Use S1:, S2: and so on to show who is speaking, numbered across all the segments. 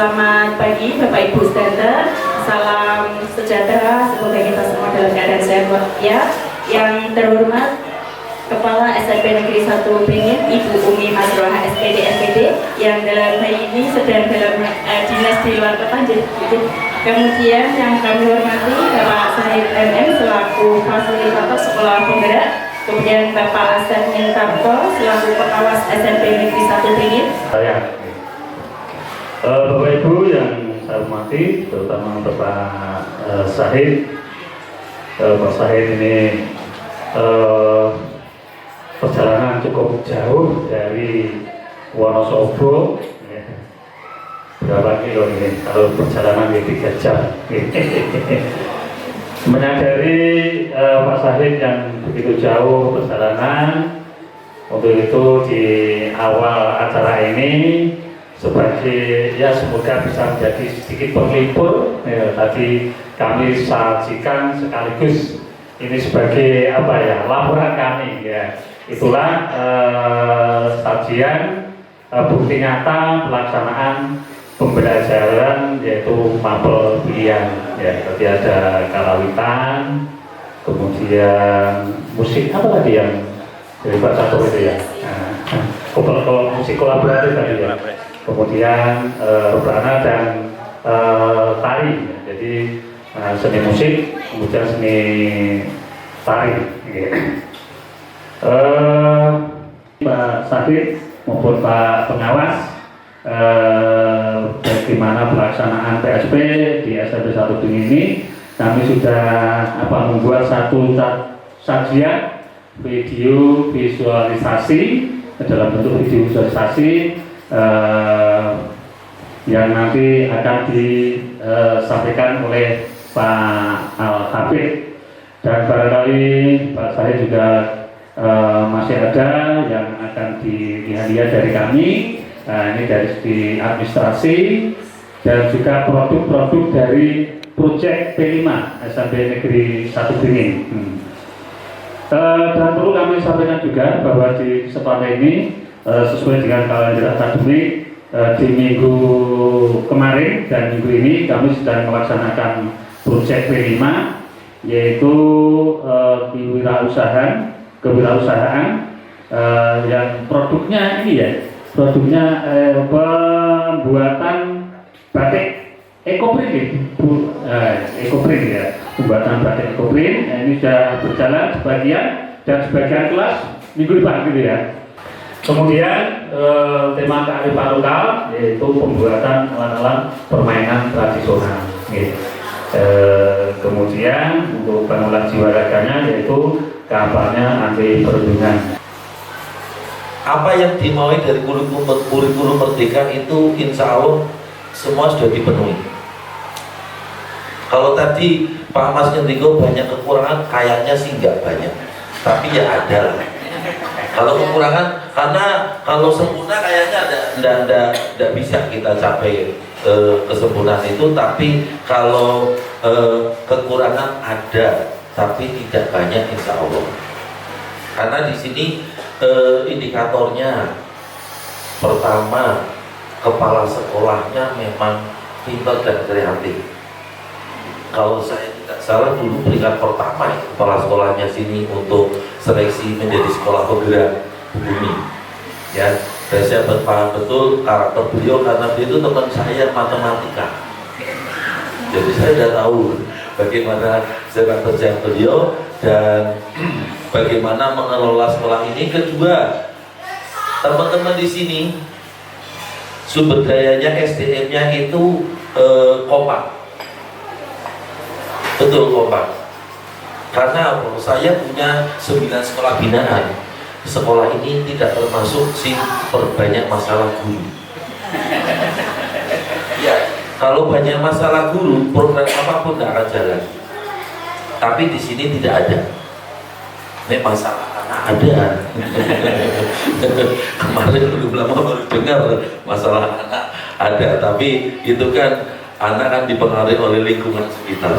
S1: Selamat pagi Bapak Ibu Studenter, salam sejahtera, semoga kita semua dalam keadaan sehat walafiat. Yang terhormat Kepala SMP Negeri 1 Beringin, Ibu Umi Masroha SPD MPD, yang dalam hari ini sedang dalam dinas di luar kota. Kemudian yang kami hormati Bapak Sahid MM selaku fasilitator sekolah penggerak, kemudian Bapak Hasan Mintarto selaku pengawas SMP Negeri 1 Beringin.
S2: Bapak Ibu yang saya hormati, terutama Bapak Sahid. Pak Sahid ini perjalanan cukup jauh dari Wonosobo, ya. Berapa kilo ini? Kalau perjalanan di 3 jam. Menyadari Pak Sahid yang begitu jauh perjalanan, untuk itu di awal acara ini sebagai ya semoga bisa menjadi sedikit penghibur, ya, tadi kami sajikan sekaligus ini sebagai apa ya, laporan kami ya. Itulah sajian bukti nyata pelaksanaan pembelajaran yaitu mapel pilihan ya. Tadi ada karawitan, kemudian musik apa tadi yang dari Pak Catur itu ya, kalau musik kolaboratif tadi ya, kemudian rebana dan tari ya. Jadi seni musik kemudian seni tari ya. Pak Sadid maupun Pak Pengawas, bagaimana pelaksanaan PSP di SMP 1 Beringin ini, kami sudah membuat satu sajian video visualisasi dalam bentuk video visualisasi yang nanti akan disampaikan oleh Pak Al-Habib, dan barangkali Pak saya juga masih ada yang akan dilihat dari kami. Ini dari segi administrasi dan juga produk-produk dari proyek P5 SMP Negeri 1 Beringin. Dan perlu kami sampaikan juga bahwa di kesempatan ini sesuai dengan kalender akademik, di minggu kemarin dan minggu ini kami sedang melaksanakan proyek P5, yaitu kewirausahaan yang produknya ini ya, produknya pembuatan batik ekoprint ya, pembuatan batik ekoprint. Ini sudah berjalan sebagian dan sebagian kelas minggu depan gitu ya. Kemudian tema kearifan lokal yaitu pembuatan alat-alat permainan tradisional gitu. Kemudian untuk pengolah jiwa raganya yaitu kampanye anti perundungan.
S3: Apa yang dimaui dari kurikulum Merdeka itu insya Allah semua sudah dipenuhi. Kalau tadi Pak Mas Ngendiko banyak kekurangan, kayaknya sih nggak banyak, tapi ya ada lah. Kalau kekurangan, karena kalau sempurna kayaknya tidak bisa kita capai kesempurnaan itu, tapi kalau kekurangan ada, tapi tidak banyak insya Allah. Karena di sini indikatornya pertama, kepala sekolahnya memang pintar dan kreatif. Kalau saya tidak salah dulu peringkat pertama kepala sekolahnya sini untuk seleksi menjadi sekolah penggerak bumi ya. Dan saya berpaham betul karakter beliau karena beliau itu teman saya matematika. Jadi saya sudah tahu bagaimana sepak terjang beliau dan bagaimana mengelola sekolah ini. Kedua, teman-teman di sini sumber dayanya SDM-nya itu kompak, betul kompak. Karena saya punya 9 sekolah binaan. Sekolah ini tidak termasuk si perbanyak masalah guru. Ya, kalau banyak masalah guru, program apapun tidak akan jalan. Tapi di sini tidak ada. Ini masalah anak ada. Kemarin belum lama baru dengar masalah anak ada, tapi itu kan anak kan dipengaruhi oleh lingkungan sekitar.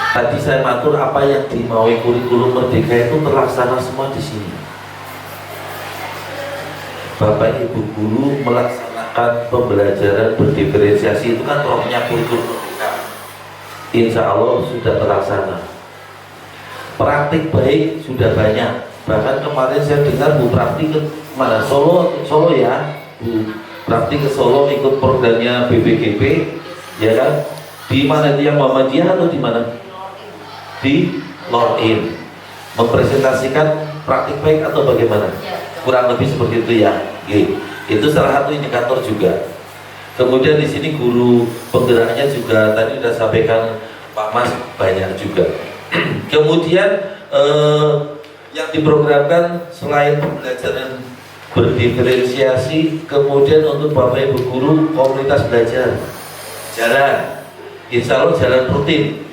S3: Tadi saya matur apa yang dimaui kurikulum Merdeka itu terlaksana semua di sini. Bapak Ibu guru melaksanakan melaksanakan pembelajaran berdiferensiasi itu kan rohnya kurikulum merdeka. Insya Allah sudah terlaksana. Praktik baik sudah banyak. Bahkan kemarin saya dengar Bu Prapti ke mana, Solo ya, Bu Prapti ke Solo ikut programnya BPGP, ya kan? Di mana dia, Muhammadiyah atau di mana? Di Lorin, mempresentasikan praktik baik atau bagaimana? Kurang lebih seperti itu ya. Itu salah satu indikator juga. Kemudian di sini guru penggeraknya juga tadi sudah sampaikan Pak Mas, banyak juga. Kemudian yang diprogramkan selain pembelajaran berdiferensiasi, kemudian untuk Bapak Ibu guru komunitas belajar jalan, insya Allah jalan rutin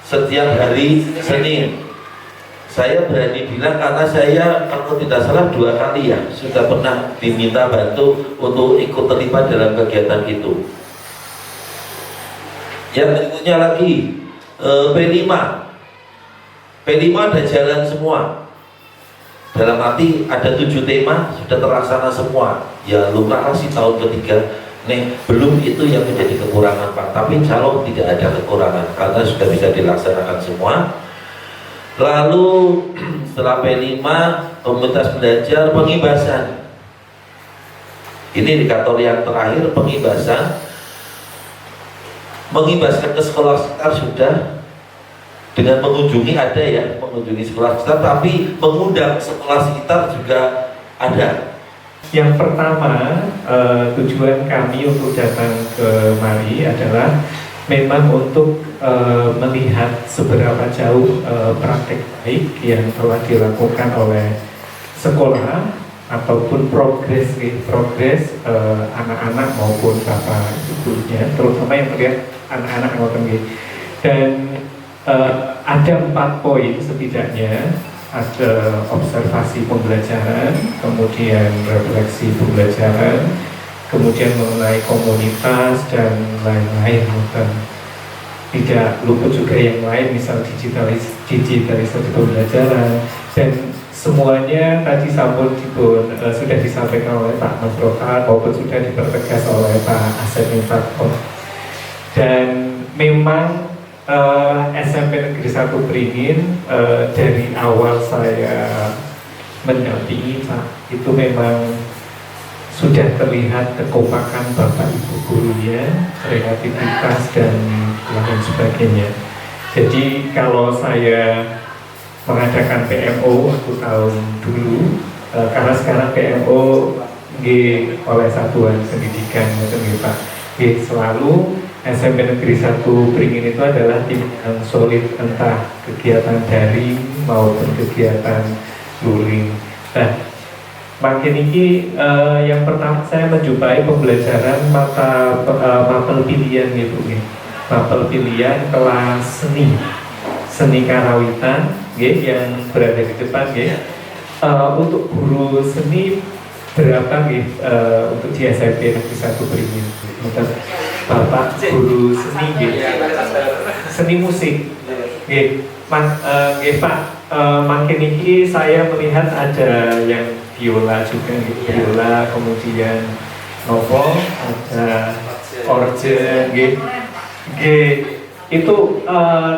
S3: setiap hari Senin. Saya berani bilang karena saya kalau tidak salah 2 kali ya sudah pernah diminta bantu untuk ikut terlibat dalam kegiatan itu. Yang berikutnya lagi P5 ada jalan semua. Dalam arti ada 7 tema sudah terlaksana semua. Ya lumrah sih tahun ketiga. Nih belum itu yang menjadi kekurangan Pak. Tapi insya Allah tidak ada kekurangan karena sudah bisa dilaksanakan semua. Lalu setelah P5 komunitas belajar pengibasan. Ini indikator yang terakhir, pengibasan. Mengibaskan ke sekolah sekitar sudah, dengan mengunjungi ada ya, mengunjungi sekolah sekitar, tapi mengundang sekolah sekitar juga ada.
S4: Yang pertama, tujuan kami untuk datang ke Mari adalah memang untuk melihat seberapa jauh praktek baik yang telah dilakukan oleh sekolah ataupun progres anak-anak maupun bapak ibunya, terutama yang terlihat anak-anak maupun dan ada 4 poin setidaknya. Ada observasi pembelajaran, kemudian refleksi pembelajaran, kemudian mengenai komunitas dan lain-lain. Tidak lupa juga yang lain, misal digitalisasi pembelajaran, dan semuanya tadi sudah disampaikan oleh Pak Nusrohan maupun sudah dipertegas oleh Pak Asep Infakor. Dan memang SMP Negeri 1 Beringin dari awal saya mendampingi Pak, itu memang sudah terlihat kekompakan Bapak Ibu gurunya, kreativitas dan lain sebagainya. Jadi kalau saya mengadakan PMO waktu tahun dulu, karena sekarang PMO oleh Satuan Pendidikan Pak, selalu SMP Negeri 1 Beringin itu adalah tim yang solid, entah kegiatan daring maupun kegiatan luring. Nah, makin ini yang pertama saya menjumpai pembelajaran mapel pilihan gitu, mapel pilihan kelas seni karawitan, yang berada di depan, untuk guru seni berapa untuk di SMP Negeri 1 Beringin. Bapak guru seni, seni musik, Pak. Makin ini saya melihat ada yang viola juga, viola, kemudian novel, ada organ, itu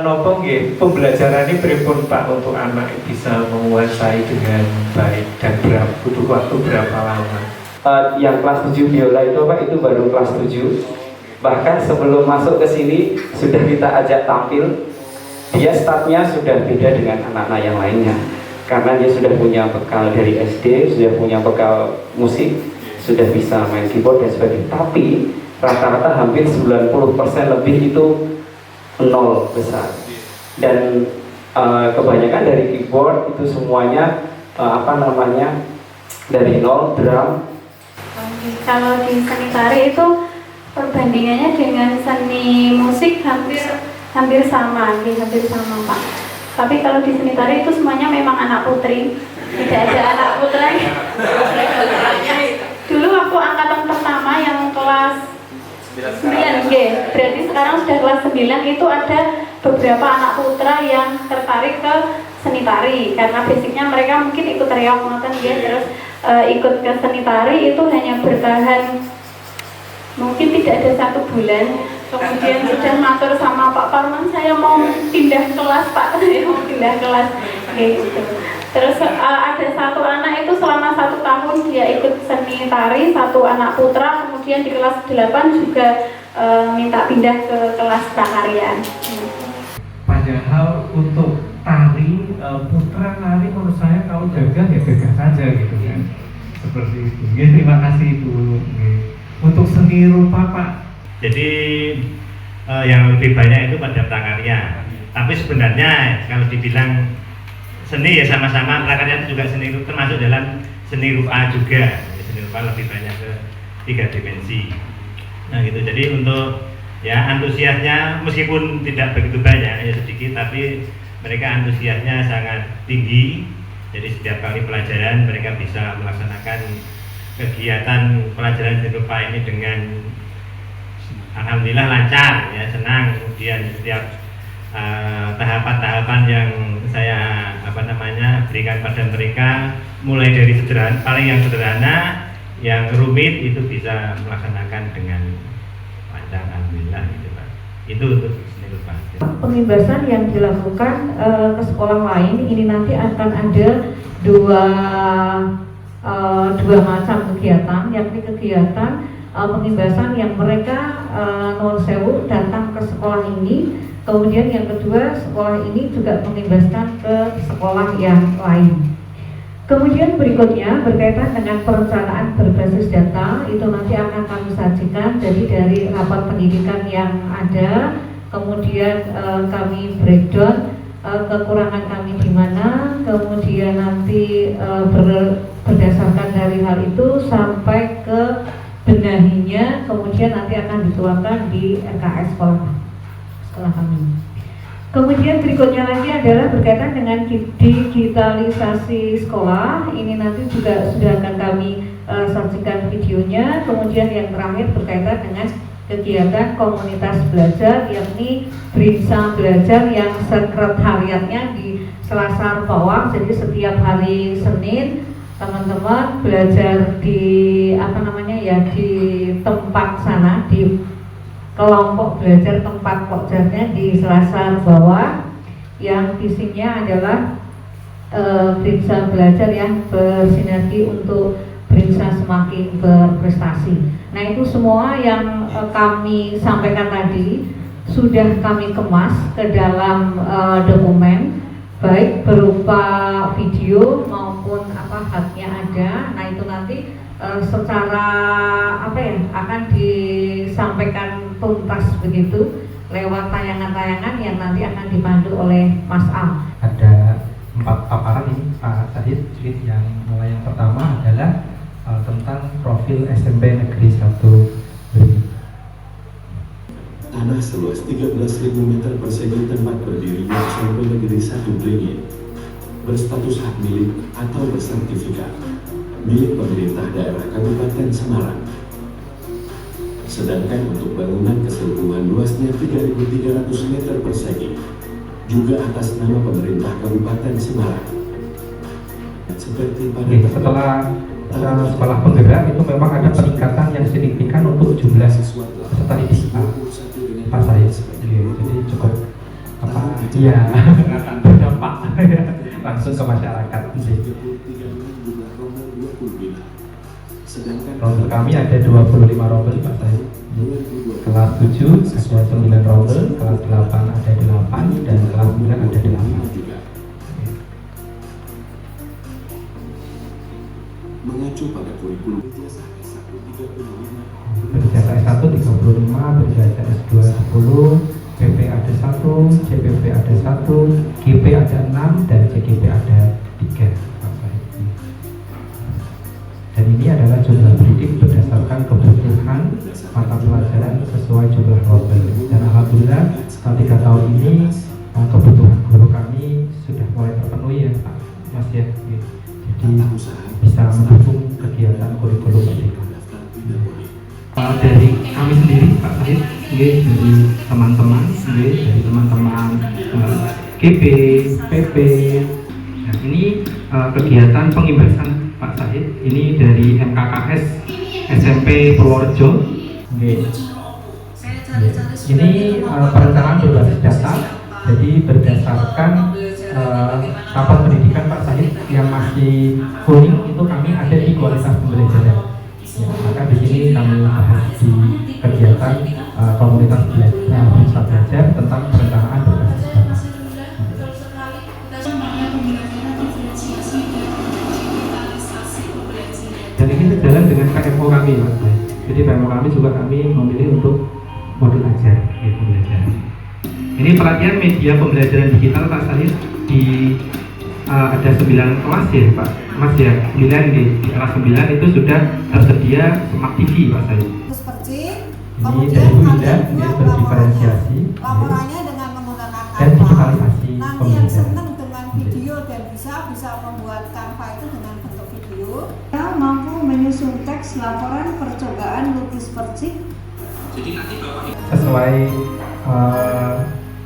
S4: novel, pembelajaran ini pripun Pak untuk anak bisa menguasai dengan baik dan butuh waktu berapa lama?
S5: Yang kelas 7 biola itu Pak, itu baru kelas 7. Bahkan sebelum masuk ke sini sudah kita ajak tampil. Dia startnya sudah beda dengan anak-anak yang lainnya, karena dia sudah punya bekal dari SD, sudah punya bekal musik, sudah bisa main keyboard dan sebagainya. Tapi rata-rata hampir 90% lebih itu 0 besar. Dan kebanyakan dari keyboard itu semuanya dari 0, drum.
S6: Kalau di seni tari itu perbandingannya dengan seni musik hampir sama Pak. Tapi kalau di seni tari itu semuanya memang anak putri, tidak ada anak putra. Dulu waktu angkatan pertama yang kelas 9, berarti sekarang sudah kelas 9, itu ada beberapa anak putra yang tertarik ke seni tari karena basicnya mereka mungkin ikut reok terus ikut ke seni tari itu hanya bertahan mungkin tidak ada 1 bulan, kemudian sudah matur sama Pak Parman, saya mau pindah kelas Pak, saya mau pindah kelas, gitu. Terus ada 1 anak itu selama 1 tahun dia ikut seni tari, 1 anak putra, kemudian di kelas 8 juga minta pindah ke kelas prakarya.
S4: Padahal untuk tari, putra tari menurut saya kalau gagah ya gagah saja gitu kan. Seperti itu. Ya, terima kasih Bu. Untuk seni rupa Pak.
S7: Jadi yang lebih banyak itu pada prakarya. Tapi sebenarnya kalau dibilang seni ya sama-sama, prakarya itu juga seni rupa, termasuk dalam seni rupa juga. Seni rupa lebih banyak ke 3 dimensi. Nah gitu. Jadi untuk ya antusiasnya meskipun tidak begitu banyak ya sedikit, tapi mereka antusiasnya sangat tinggi. Jadi setiap kali pelajaran mereka bisa melaksanakan kegiatan pelajaran seni rupa ini dengan alhamdulillah lancar ya, senang. Kemudian setiap tahapan-tahapan yang saya berikan pada mereka, mulai dari paling yang sederhana, yang rumit itu bisa melaksanakan dengan lancar, alhamdulillah gitu Pak. Itu untuk seni rupa.
S8: Pengimbasan yang dilakukan ke sekolah lain ini nanti akan ada dua macam kegiatan, yakni kegiatan pengimbasan yang mereka non sewu datang ke sekolah ini, kemudian yang kedua sekolah ini juga mengimbaskan ke sekolah yang lain. Kemudian berikutnya berkaitan dengan perencanaan berbasis data, itu nanti akan kami sajikan dari rapat pendidikan yang ada, kemudian kami breakdown kekurangan kami di mana, kemudian nanti berdasarkan dari hal itu sampai ke benahinya, kemudian nanti akan dituangkan di RKS sekolah kami. Kemudian berikutnya lagi adalah berkaitan dengan digitalisasi sekolah. Ini nanti juga sudah akan kami saksikan videonya. Kemudian yang terakhir berkaitan dengan kegiatan komunitas belajar, yakni Brinsa Belajar yang sekretariatnya di Selasar Bawang. Jadi setiap hari Senin teman-teman belajar di di tempat sana, di kelompok belajar tempat pokjarnya di Selasar Bawah, yang isinya adalah Brinsa Belajar yang bersinergi untuk Brinsa semakin berprestasi. Nah itu semua yang kami sampaikan tadi sudah kami kemas ke dalam dokumen, baik berupa video maupun haknya ada. Nah itu nanti secara akan disampaikan tuntas begitu lewat tayangan-tayangan yang nanti akan dipandu oleh Mas Am.
S5: Ada 4 paparan ini Pak Syahid. Yang mulai yang pertama adalah tentang profil SMP Negeri 1 Beringin.
S9: Tanah seluas 13.000 meter persegi tempat berdirinya SMP Negeri 1 Beringin berstatus hak milik atau bersertifikat milik pemerintah daerah Kabupaten Semarang. Sedangkan untuk bangunan keseluruhan luasnya 3.300 meter persegi juga atas nama pemerintah Kabupaten Semarang. Seperti pada
S5: setelah sekolah penggerak itu memang ada peningkatan yang signifikan untuk jumlah peserta didik Pak Syahid. Jadi cukup berdampak langsung ke masyarakat. Rombel kami ada 25 rombel Pak Syahid. Kelas 7 ada 9 rombel, kelas 8 ada 8, dan kelas 9 ada 8.
S9: Mengacu pada kurikulum ijazah S1 35,
S5: berijazah S1 35, berijazah S2 10, PP ada 1, CPP ada 1, GP ada 6, dan CGP ada 3. Dan ini adalah jumlah pendidik berdasarkan kebutuhan mata pelajaran sesuai jumlah rombel. Dan alhamdulillah setelah 3 tahun ini kebutuhan guru kami sudah mulai terpenuhi ya Pak Mas ya. Jadi bisa mendukung kegiatan kurikulum merdeka. Dari kami sendiri Pak Syahid, dari teman-teman, dari teman-teman GP, PP. Nah, ini kegiatan pengimbasan Pak Syahid ini dari MKKS SMP Purworejo.
S4: Ini perencanaan berbasis data, jadi berdasarkan tahapan pendidikan Pak Syahid yang masih kuning itu kami ada di kualitas pembelajaran. Ya, maka di sini kami bahas di kegiatan komunitas belajar tentang perencanaan berbasis data. Dan ini sejalan dengan PMO kami, Mas. Jadi PMO kami juga kami memilih untuk modul ajar, gitu belajar. Ini pelatihan media pembelajaran digital Pak Syahid di ada 9 kelas ya Pak, Mas ya, 9 di kelas 9 itu sudah tersedia Smart TV Pak Syahid. Ini dari Bu Ida, ini berdiferensiasi
S10: laporannya dengan menggunakan
S4: dan digitalisasi
S10: nanti yang senang
S4: pembelajaran.
S10: dengan video dan bisa membuat Canva itu dengan bentuk video. Kita mampu menyusun teks laporan percobaan lukis percik.
S4: Jadi nanti sesuai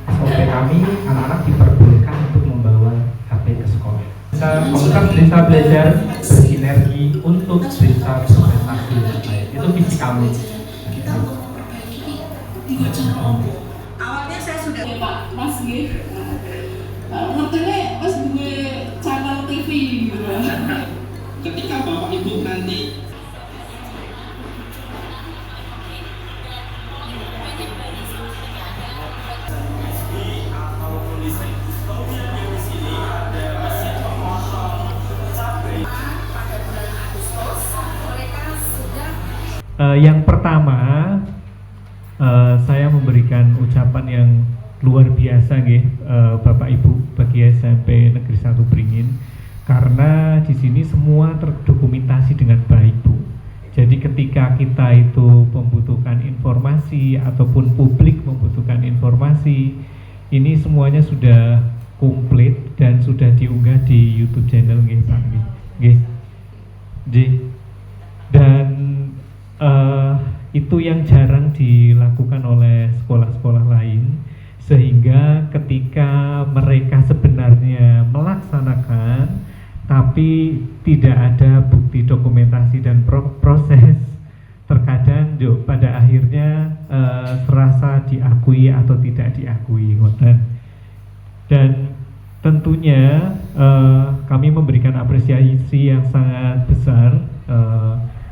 S4: SOP kami, anak-anak diperbolehkan untuk membawa HP ke sekolah. Komunitas desa belajar bersinergi untuk desa berprestasi. Itu visi kami.
S10: Awalnya saya sudah
S11: Pak Mas nggih. Ngertine wis duwe channel TV gitu. Ketika Bapak Ibu nanti
S4: yang pertama saya memberikan ucapan yang luar biasa Bapak Ibu bagi SMP Negeri 1 Beringin, karena di sini semua terdokumentasi dengan baik Bu. Jadi ketika kita itu membutuhkan informasi ataupun publik membutuhkan informasi, ini semuanya sudah komplit dan sudah diunggah di YouTube channel Pak. Dan itu yang jarang dilakukan oleh sekolah-sekolah lain, sehingga ketika mereka sebenarnya melaksanakan tapi tidak ada bukti dokumentasi dan proses, terkadang pada akhirnya serasa diakui atau tidak diakui. Dan tentunya kami memberikan apresiasi yang sangat besar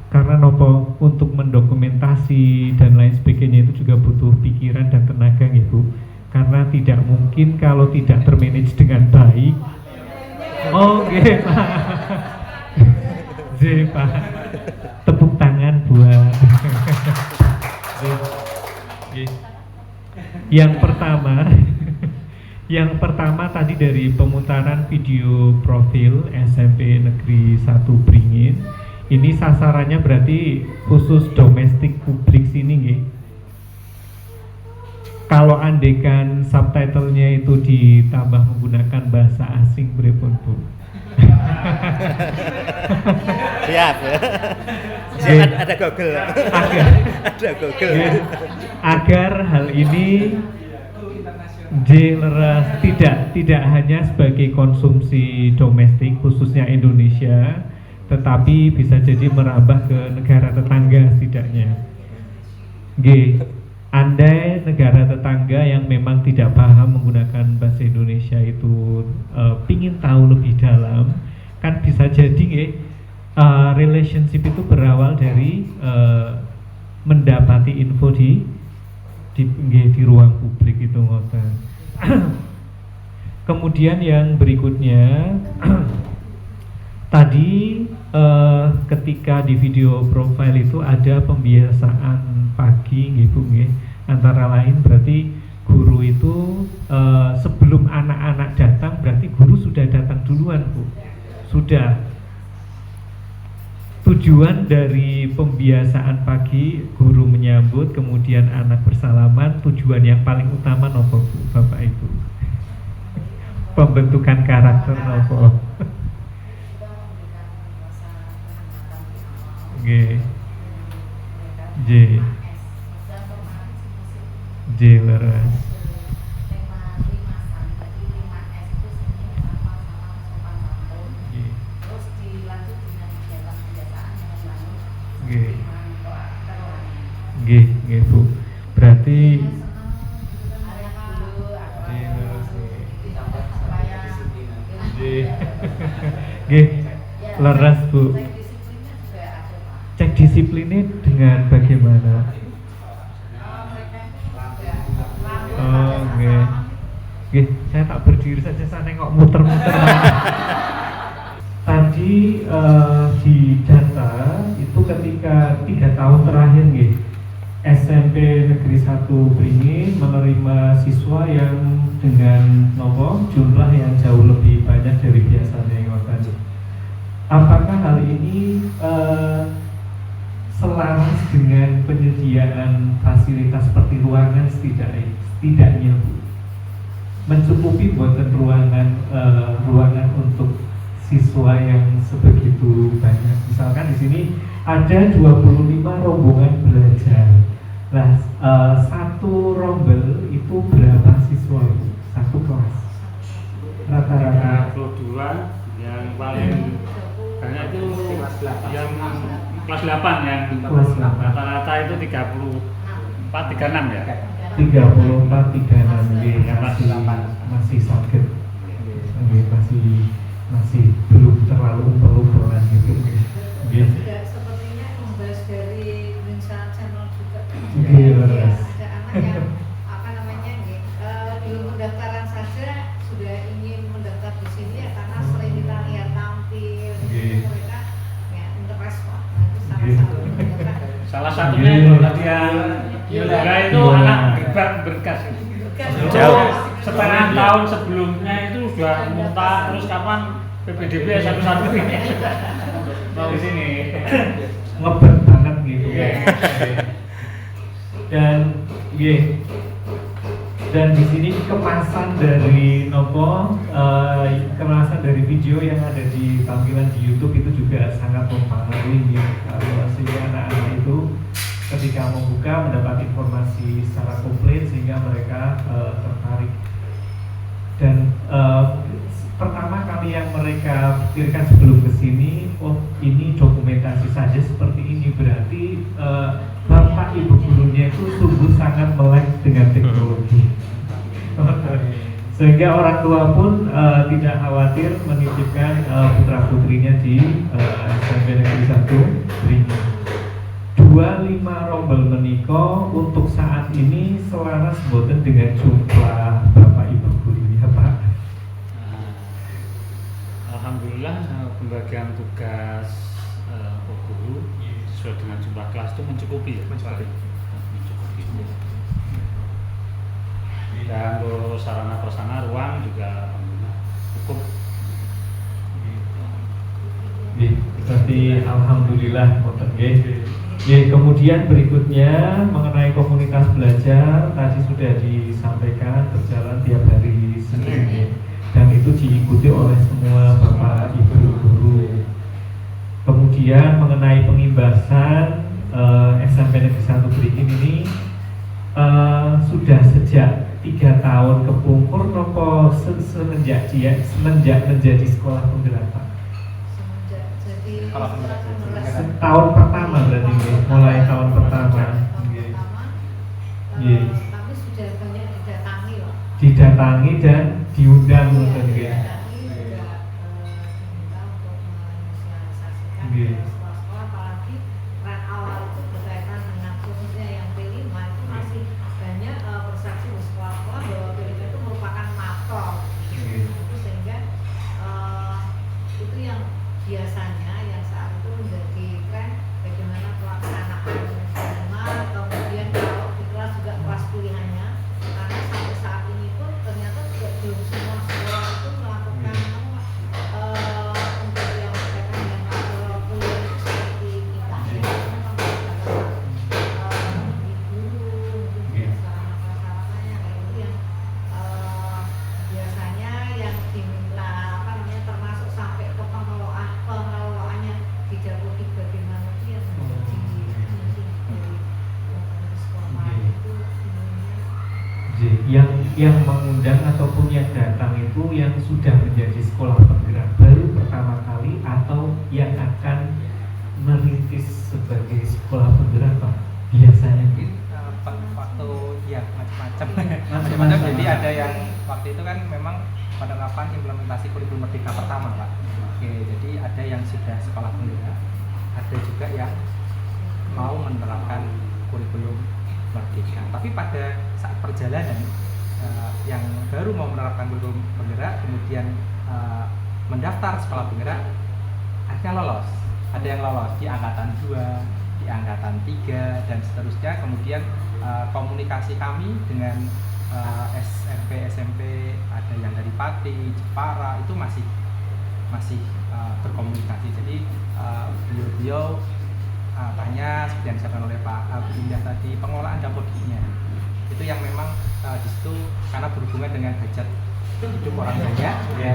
S4: karena untuk mendokumentasi dan lain sebagainya itu juga butuh pikiran dan tenaga Bu, karena tidak mungkin kalau tidak termanage dengan baik. Oke Pak. Pak, tepuk tangan buat yang pertama tadi dari pemutaran video profil SMP Negeri 1 Beringin. Ini sasarannya berarti khusus domestik publik sini Kalau andekan subtitlenya itu ditambah menggunakan bahasa asing beripun Bu?
S7: Siap. Ada Google. Ada Google.
S4: Agar hal ini tidak hanya sebagai konsumsi domestik khususnya Indonesia, tetapi bisa jadi merambah ke negara tetangga setidaknya. Andai negara tetangga yang memang tidak paham menggunakan bahasa Indonesia itu pingin tahu lebih dalam, kan bisa jadi relationship itu berawal dari mendapati info di ruang publik itu Kemudian yang berikutnya tadi ketika di video profile itu ada pembiasaan pagi antara lain berarti guru itu sebelum anak-anak datang berarti guru sudah datang duluan Bu. Sudah. Tujuan dari pembiasaan pagi guru menyambut kemudian anak bersalaman, tujuan yang paling utama nopo Bu, Bapak Ibu? Pembentukan karakter nopo? Leres. Nggih, leres Bu. Cek disiplinnya dengan bagaimana? Oh, nggih. Nggih, saya tak berdiri saja, saya nengok muter-muter. Tadi di data itu ketika 3 tahun terakhir nggih, SMP Negeri 1 Beringin menerima siswa yang dengan jumlah yang jauh lebih banyak dari biasanya yang ada. Apakah hal ini selaras dengan penyediaan fasilitas seperti ruangan setidaknya Bu? Mencukupi buatan ruangan untuk siswa yang sebegitu banyak. Misalkan di sini ada 25 rombongan belajar. Nah, satu rombel itu berapa siswa? Satu kelas. Rata-rata
S2: 32, yang paling banyak itu yang kelas 8 yang
S4: kelas 8.
S2: Rata-rata itu 34, 36 ya.
S4: 34, 36 masih sakit. Masih belum terlalu umpel-umpelan gitu.
S12: Tidak sepertinya imbas dari Greensa Channel juga.
S4: Ada
S12: anak yang apa namanya belum pendaftaran saja sudah ingin mendaftar di sini ya, karena sering kita lihat tampil mereka ya interest Pak. Nah, itu
S2: salah satunya itu latihan yoga itu anak berkas. Jauh. Setengah tahun sebelumnya itu sudah muntah, terus kapan PPDB satu-satu ini mau di sini
S4: ngebet banget gitu. Dan di sini kemasan dari kemasan dari video yang ada di tampilan di YouTube itu juga sangat mempengaruhi sehingga anak-anak itu ketika membuka mendapat informasi secara komplit sehingga mereka tertarik. Dan pertama kali yang mereka pikirkan sebelum kesini, oh ini dokumentasi saja seperti ini, berarti bapak ibu gurunya itu sungguh sangat melek dengan teknologi. Sehingga orang tua pun tidak khawatir menitipkan putra putrinya di SMP Negeri 1 Beringin. 25 rombel menika untuk saat ini selaras boten dengan jumlah bapak ibu gurunya Pak.
S2: Alhamdulillah pembagian tugas guru sesuai dengan jumlah kelas itu mencukupi ya. Mencukupi. Dan sarana prasarana ruang juga alhamdulillah cukup.
S4: Berarti alhamdulillah kemudian berikutnya mengenai komunitas belajar tadi sudah disampaikan berjalan tiap hari Senin dan itu diikuti oleh semua bapak ibu guru. Kemudian mengenai pengimbasan SMP Negeri 1 Beringin ini sudah sejak 3 tahun kepungkur nopo semenjak menjadi sekolah penggerak Pak? Tahun pertama berarti mulai tahun pertama.
S12: Tapi sudah banyak didatangi loh.
S4: Didatangi dan diundang
S12: untuk sekolah-sekolah, apalagi tren awal itu berkaitan dengan khususnya yang P5 itu masih banyak persepsi di sekolah-sekolah bahwa P5 itu merupakan makro, itu sehingga itu yang biasanya yang saat itu menjadi tren bagaimana pelaksanaan P5, kemudian kalau di kelas juga kelas pilihannya, karena sampai saat ini pun ternyata juga belum semua sekolah itu melakukan untuk yang berkaitan dengan makro kuliah itu seperti kita sarana-prasarananya kayak itu yang biasanya yang diminta termasuk sampai ke pengelolaannya didampingi bagaimana itu yang menjadi dari sekolah itu sebenarnya
S4: yang mengundang ataupun yang datang itu yang sudah menjadi sekolah penggerak baru pertama kali atau yang akan merintis sebagai sekolah penggerak Pak? Biasanya
S13: waktu ya macam-macam jadi ada yang waktu itu kan memang pada tahapan implementasi kurikulum merdeka pertama, Pak. Oke, jadi ada yang sudah sekolah penggerak, ada juga yang mau menerapkan kurikulum merdeka. Tapi pada saat perjalanan yang baru mau menerapkan kurikulum penggerak, kemudian mendaftar sekolah penggerak, akhirnya lolos. Ada yang lolos di angkatan 2, di angkatan 3, dan seterusnya. Kemudian komunikasi kami dengan SMP, ada yang dari Pati, Jepara, itu masih berkomunikasi. Jadi beliau tanya seperti yang disampaikan oleh Pak Indah tadi, pengelolaan dapodiknya itu yang memang di situ karena berhubungan dengan hajat hidup orang banyak ya.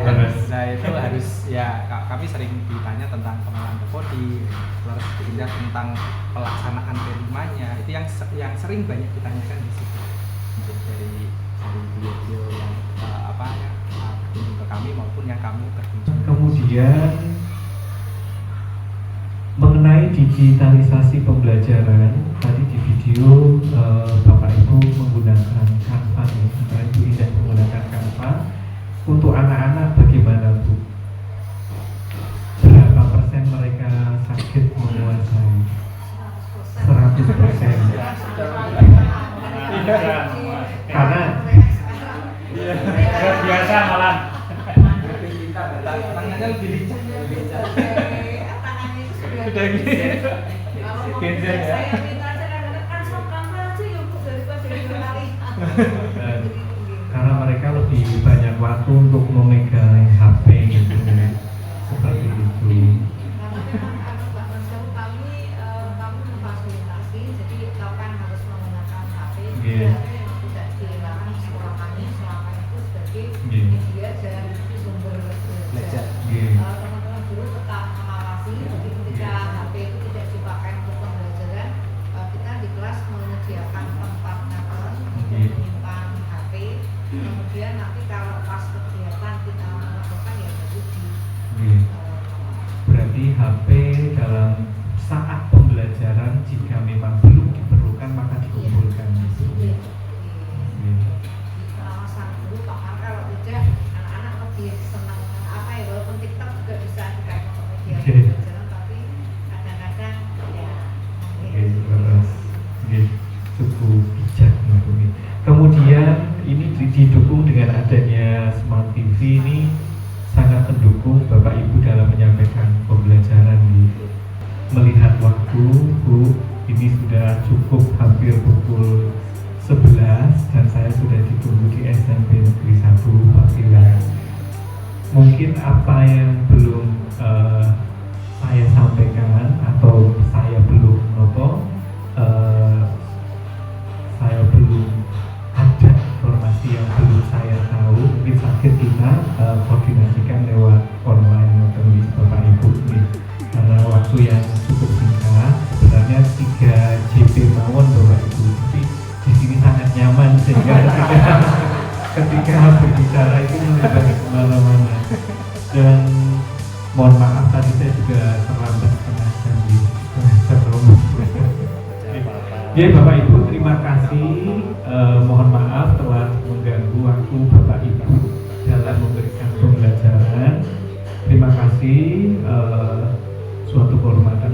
S13: Nah itu harus ya, kami sering ditanya tentang pengelolaan dapodik, terus Indah tentang pelaksanaan P5-nya, itu yang sering banyak ditanyakan di situ. Dari beliau yang berkunjung ke kami maupun yang kami berkunjung.
S4: Kemudian mengenai digitalisasi pembelajaran, tadi di video Bapak Ibu menggunakan Canva, Bapak Ibu Indah menggunakan Canva. Untuk anak-anak bagaimana Bu? Berapa persen mereka sakit menguasai? 100%. Karena
S2: biasa malah
S13: tangannya lebih lincah.
S12: Sudah
S13: gini. Genzer ya.
S4: Karena mereka lebih banyak waktu untuk memegang HP gitu ya. Seperti itu.
S12: Kami memfasilitasi, jadi kapan harus menggunakan HP,
S4: Yeah.
S12: tidak dilarang sekolah kami selama itu sebagai
S4: Yeah.
S12: media dan sumber belajar.
S4: Yeah.
S12: Teman-teman guru tetap mengawasi, jadi ketika HP itu tidak dipakai untuk pembelajaran, kita di kelas menyediakan tempat network untuk menyimpan HP. Kemudian nanti kalau pas kegiatan kita melakukan ya baru di
S4: Berarti HP dalam saat pembelajaran jika memang belum diperlukan maka dikumpulkan.
S12: pengawasan dulu, bahkan kalau tidak anak-anak lebih senang walaupun TikTok juga bisa dipakai untuk media pembelajaran, tapi kadang-kadang ya
S4: cukup bijak ini. Kemudian ini didukung dengan adanya Smart TV, ini sangat mendukung Bapak Ibu dalam menyampaikan pembelajaran. Melihat waktu Bu, ini sudah cukup hampir pukul 11 dan saya sudah ditunggu di SMP Negeri 1 Papila. Mungkin apa yang belum saya sampaikan atau saya belum saya belum ada informasi yang belum saya tahu, mungkin sakit kita koordinasikan lewat online atau di Bapak Ibu nih, karena waktu yang cukup singkat. Sebenarnya 3 JP mawon Bapak Ibu, tapi di sini sangat nyaman sehingga ketika berbicara itu melebar kemana-mana. Dan mohon maaf tadi saya juga terlambat setengah jam di Ya Bapak Ibu, terima kasih. Mohon maaf telah mengganggu waktu Bapak Ibu dalam memberikan pembelajaran. Terima kasih. Suatu kehormatan